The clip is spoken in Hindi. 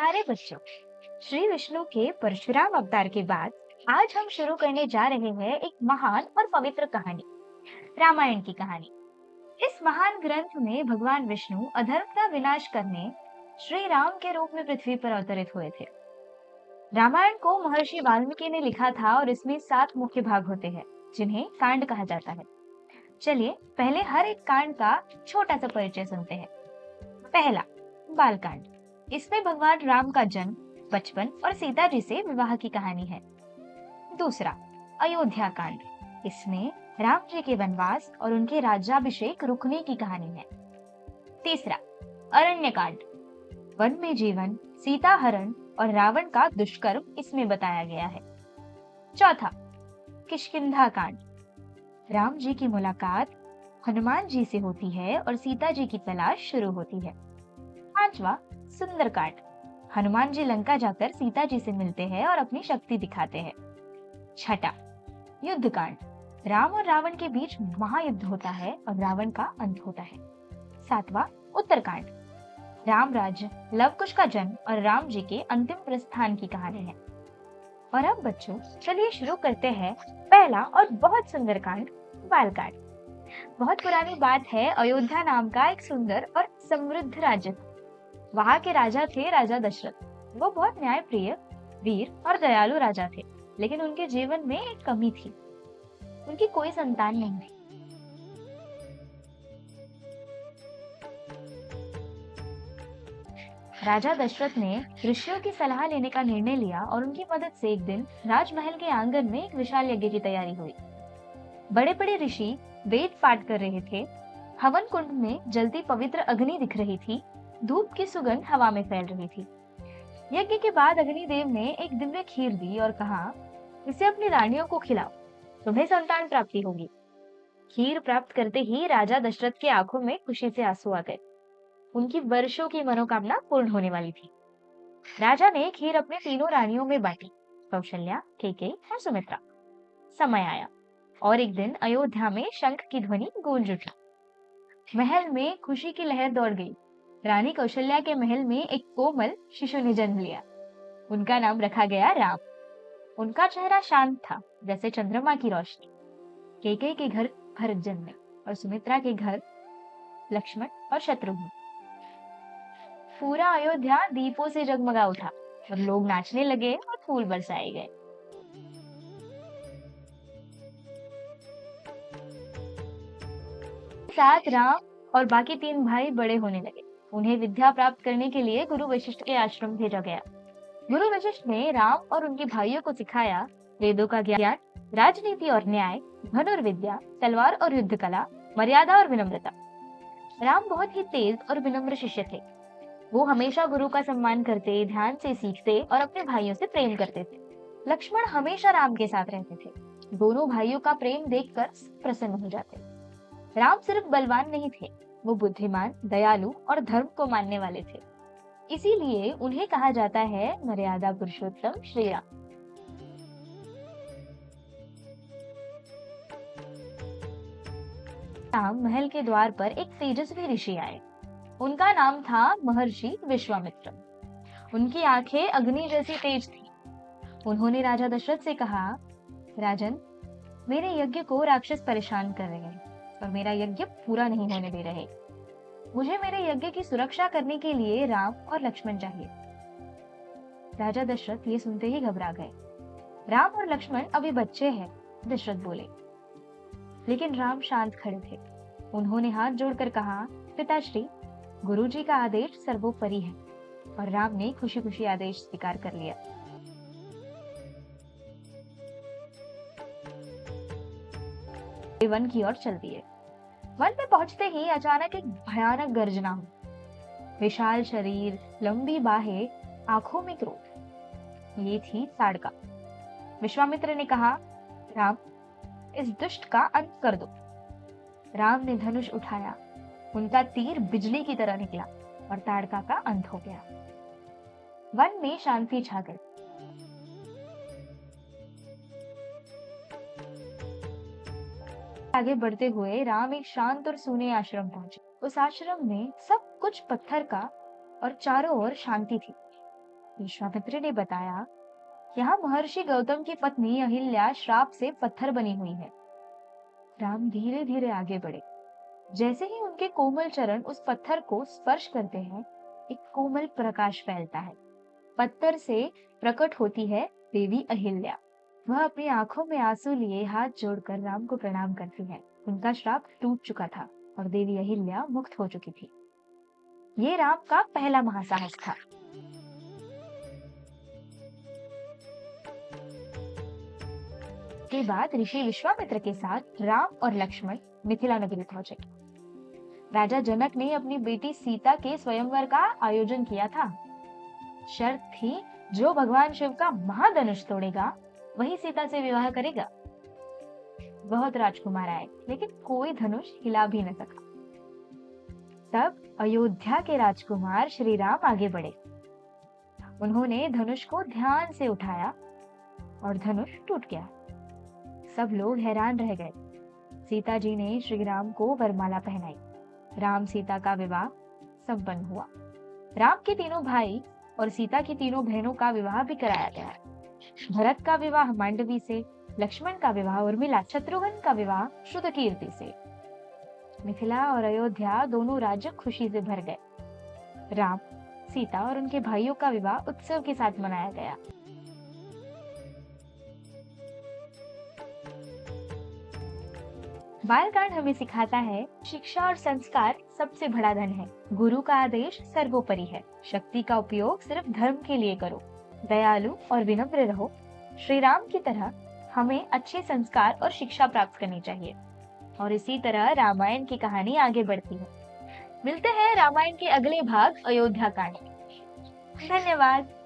प्यारे बच्चों, श्री विष्णु के परशुराम अवतार के बाद आज हम शुरू करने जा रहे हैं एक महान और पवित्र कहानी, रामायण की कहानी। इस महान ग्रंथ में भगवान विष्णु अधर्म का विनाश करने श्री राम के रूप में पृथ्वी पर अवतरित हुए थे। रामायण को महर्षि वाल्मीकि ने लिखा था और इसमें 7 मुख्य भाग होते हैं, जिन्हें कांड कहा जाता है। चलिए पहले हर एक कांड का छोटा सा परिचय सुनते हैं। पहला, बालकांड। इसमें भगवान राम का जन्म, बचपन और सीता जी से विवाह की कहानी है। दूसरा, अयोध्या कांड। इसमें राम जी के वनवास और उनके राज्याभिषेक रुकने की कहानी है। तीसरा, अरण्य कांड। वन में जीवन, सीता हरण और रावण का दुष्कर्म इसमें बताया गया है। चौथा, किष्किंधा कांड। राम जी की मुलाकात हनुमान जी से होती है और सीता जी की तलाश शुरू होती है। पांचवा, सुंदरकांड। हनुमान जी लंका जाकर सीता जी से मिलते हैं और अपनी शक्ति दिखाते हैं। छठा, युद्ध कांड। राम और रावण के बीच महायुद्ध होता है और रावण का अंत होता है। सातवां, उत्तरकांड। राम राज्य, लव कुश का जन्म और राम जी के अंतिम प्रस्थान की कहानी है। और अब बच्चों, चलिए शुरू करते हैं पहला और बहुत सुंदर कांड, बालकांड। बहुत पुरानी बात है, अयोध्या नाम का एक सुंदर और समृद्ध राज्य था। वहाँ के राजा थे राजा दशरथ। वो बहुत न्यायप्रिय, वीर और दयालु राजा थे, लेकिन उनके जीवन में एक कमी थी। उनकी कोई संतान नहीं थी। राजा दशरथ ने ऋषियों की सलाह लेने का निर्णय लिया और उनकी मदद से एक दिन राजमहल के आंगन में एक विशाल यज्ञ की तैयारी हुई। बड़े बड़े ऋषि वेद पाठ कर रहे थे। हवन कुंड में जलती पवित्र अग्नि दिख रही थी। धूप की सुगंध हवा में फैल रही थी। यज्ञ के बाद अग्निदेव ने एक दिव्य खीर दी और कहा, इसे अपनी रानियों को खिलाओ, तुम्हें संतान प्राप्ति होगी। खीर प्राप्त करते ही राजा दशरथ की आंखों में खुशी से आंसू आ गए। उनकी वर्षों की मनोकामना पूर्ण होने वाली थी। राजा ने खीर अपने तीनों रानियों में बांटी, कौशल्या, केकई और सुमित्रा। समय आया और एक दिन अयोध्या में शंख की ध्वनि गूंज उठी। महल में खुशी की लहर दौड़ गई। रानी कौशल्या के महल में एक कोमल शिशु ने जन्म लिया। उनका नाम रखा गया राम। उनका चेहरा शांत था, जैसे चंद्रमा की रोशनी। केकई के घर भरत जन्मे और सुमित्रा के घर लक्ष्मण और शत्रुघ्न। पूरा अयोध्या दीपों से जगमगा उठा और लोग नाचने लगे और फूल बरसाए गए। साथ राम और बाकी 3 भाई बड़े होने लगे। उन्हें विद्या प्राप्त करने के लिए गुरु वशिष्ठ के आश्रम भेजा गया। गुरु वशिष्ठ ने राम और उनके भाइयों को सिखाया वेदों का ज्ञान, राजनीति और न्याय, धनुर्विद्या, तलवार और युद्ध कला, मर्यादा और विनम्रता। राम बहुत ही तेज और विनम्र शिष्य थे। वो हमेशा गुरु का सम्मान करते, ध्यान से सीखते और अपने भाइयों से प्रेम करते थे। लक्ष्मण हमेशा राम के साथ रहते थे। दोनों भाइयों का प्रेम देखकर सब प्रसन्न हो जाते। राम सिर्फ बलवान नहीं थे, वो बुद्धिमान, दयालु और धर्म को मानने वाले थे। इसीलिए उन्हें कहा जाता है मर्यादा पुरुषोत्तम श्री राम। राम महल के द्वार पर एक तेजस्वी ऋषि आए। उनका नाम था महर्षि विश्वामित्र। उनकी आंखें अग्नि जैसी तेज थी। उन्होंने राजा दशरथ से कहा, राजन, मेरे यज्ञ को राक्षस परेशान कर रहे हैं और मेरा यज्ञ पूरा नहीं होने दे रहे। मुझे मेरे यज्ञ की सुरक्षा करने के लिए राम और लक्ष्मण चाहिए। राजा दशरथ ये सुनते ही घबरा गए। राम और लक्ष्मण अभी बच्चे हैं, दशरथ बोले। लेकिन राम शांत खड़े थे। उन्होंने हाथ जोड़कर कहा, पिताश्री, गुरुजी का आदेश सर्वोपरि है। और राम ने खुशी खुशी आदेश स्वीकार कर लिया। वे वन की ओर चल दिए। वन में पहुंचते ही अचानक एक भयानक गर्जना हुई। विशाल शरीर, लंबी बाहें, आंखों में क्रोध। ये थी ताड़का। विश्वामित्र ने कहा, राम, इस दुष्ट का अंत कर दो। राम ने धनुष उठाया। उनका तीर बिजली की तरह निकला और ताड़का का अंत हो गया। वन में शांति छा गई। आगे बढ़ते हुए राम एक शांत और सूने आश्रम पहुंचे। उस आश्रम में सब कुछ पत्थर का और चारों ओर शांति थी। विश्वामित्र ने बताया, यहाँ महर्षि गौतम की पत्नी अहिल्या श्राप से पत्थर बनी हुई है। राम धीरे धीरे आगे बढ़े। जैसे ही उनके कोमल चरण उस पत्थर को स्पर्श करते हैं, एक कोमल प्रकाश फैलता है। पत्थर से प्रकट होती है देवी अहिल्या। वह अपनी आंखों में आंसू लिए हाथ जोड़कर राम को प्रणाम करती है। उनका श्राप टूट चुका था और देवी अहिल्या मुक्त हो चुकी थी। ये राम का पहला महासाहस था। के बाद ऋषि विश्वामित्र के साथ राम और लक्ष्मण मिथिला नगरी पहुंचे। राजा जनक ने अपनी बेटी सीता के स्वयंवर का आयोजन किया था। शर्त थी, जो भगवान शिव का महाधनुष तोड़ेगा वही सीता से विवाह करेगा। बहुत राजकुमार आए, लेकिन कोई धनुष हिला भी न सका। तब अयोध्या के राजकुमार श्री राम आगे बढ़े। उन्होंने धनुष को ध्यान से उठाया और धनुष टूट गया। सब लोग हैरान रह गए। सीता जी ने श्री राम को वरमाला पहनाई। राम सीता का विवाह संपन्न हुआ। राम के तीनों भाई और सीता की तीनों बहनों का विवाह भी कराया गया। भरत का विवाह मांडवी से, लक्ष्मण का विवाह उर्मिला, शत्रुघ्न का विवाह श्रुतकीर्ति से। मिथिला और अयोध्या दोनों राज्य खुशी से भर गए। राम, सीता और उनके भाइयों का विवाह उत्सव के साथ मनाया गया। बालकांड हमें सिखाता है, शिक्षा और संस्कार सबसे बड़ा धन है। गुरु का आदेश सर्वोपरि है। शक्ति का उपयोग सिर्फ धर्म के लिए करो। दयालु और विनम्र रहो। श्री राम की तरह हमें अच्छे संस्कार और शिक्षा प्राप्त करनी चाहिए। और इसी तरह रामायण की कहानी आगे बढ़ती है। मिलते हैं रामायण के अगले भाग अयोध्या कांड में। धन्यवाद।